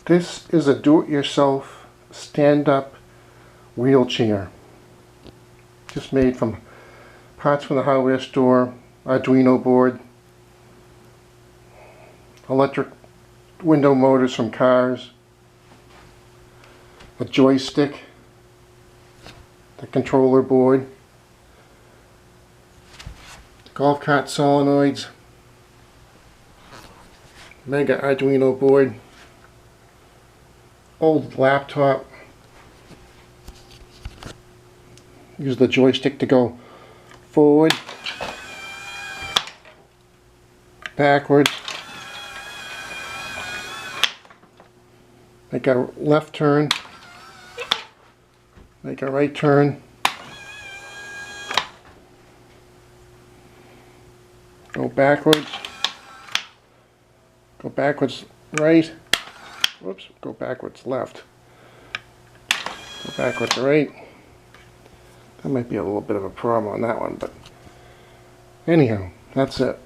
This is a do-it-yourself stand-up wheelchair. Just made from parts from the hardware store, Arduino board, electric window motors from cars, a joystick, the controller board, golf cart solenoids, mega Arduino board, old laptop. Use the joystick to go forward, backwards, make a left turn, make a right turn, go backwards right, whoops, go backwards left, go backwards right. That might be a little bit of a problem on that one, but anyhow, that's it.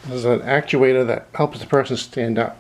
This is an actuator that helps the person stand up.